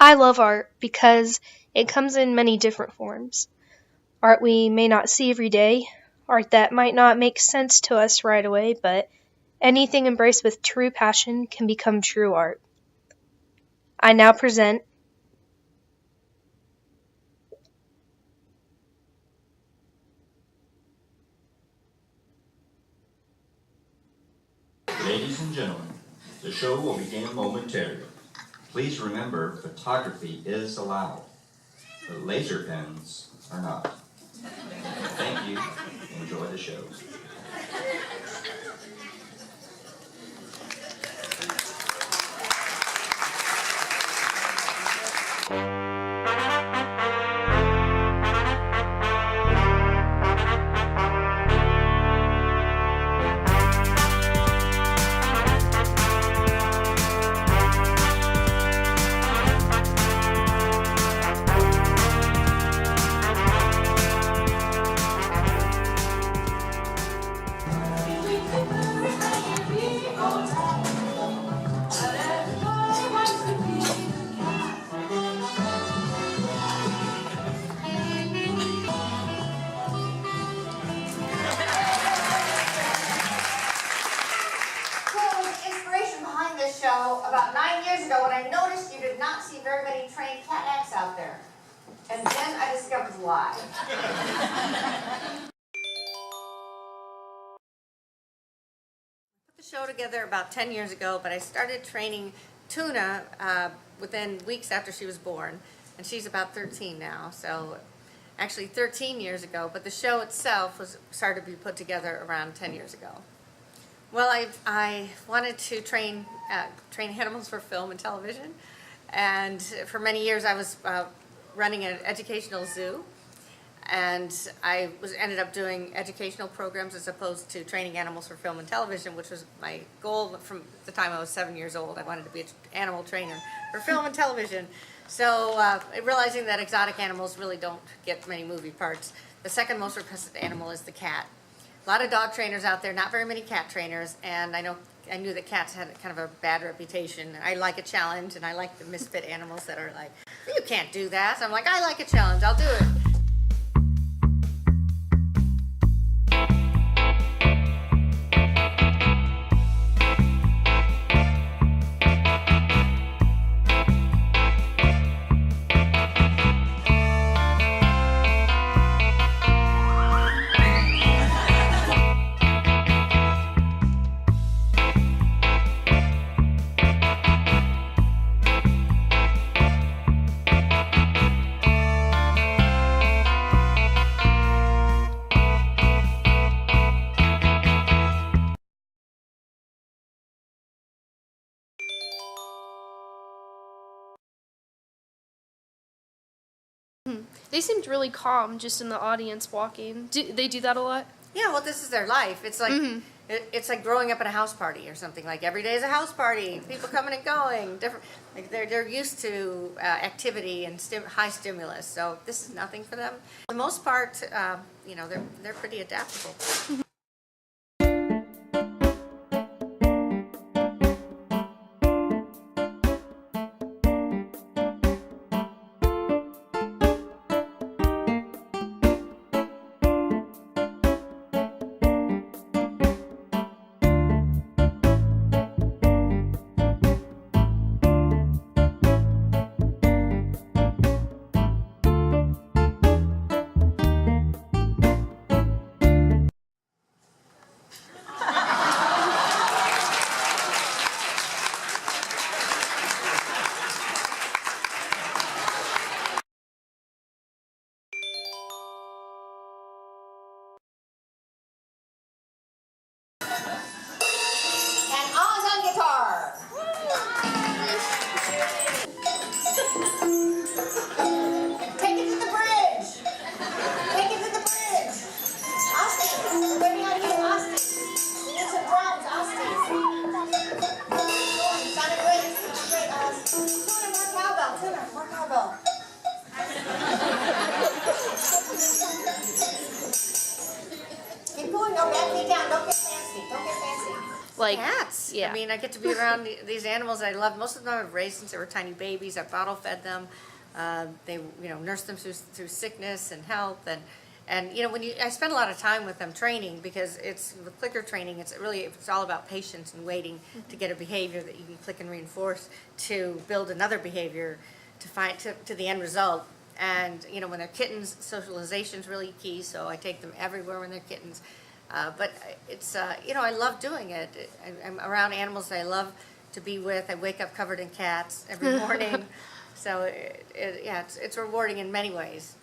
I love art because it comes in many different forms. Art we may not see every day, art that might not make sense to us right away, but anything embraced with true passion can become true art. I now present Ladies and gentlemen, the show will begin momentarily. Please remember, photography is allowed, but laser pens are not. Thank you. Enjoy the show. About 9 years ago when I noticed you did not see very many trained cat acts out there. And then I discovered why. Put the show together about 10 years ago, but I started training Tuna within weeks after she was born. And she's about 13 now, so actually 13 years ago, but the show itself started to be put together around 10 years ago. Well, I wanted to train animals for film and television, and for many years I was running an educational zoo, and I ended up doing educational programs as opposed to training animals for film and television, which was my goal from the time I was 7 years old. I wanted to be an animal trainer for film and television. So realizing that exotic animals really don't get many movie parts, the second most requested animal is the cat. A lot of dog trainers out there, not very many cat trainers, and I knew that cats had kind of a bad reputation. I like a challenge, and I like the misfit animals that are like, you can't do that. So I'm like, I like a challenge, I'll do it. They seemed really calm just in the audience walking. Do they do that a lot? Yeah, well, this is their life. It's like it's like growing up at a house party or something. Like every day is a house party. People coming and going. Different. Like they're used to activity and high stimulus. So this is nothing for them. For the most part, they're pretty adaptable. Yeah. I mean, I get to be around these animals I love. Most of them I've raised since they were tiny babies. I bottle fed them. They, nursed them through sickness and health. And I spend a lot of time with them training, because with clicker training, it's all about patience and waiting to get a behavior that you can click and reinforce to build another behavior to the end result. And, when they're kittens, socialization's really key, so I take them everywhere when they're kittens. But it's, I love doing it. I'm around animals that I love to be with. I wake up covered in cats every morning. So, it's rewarding in many ways.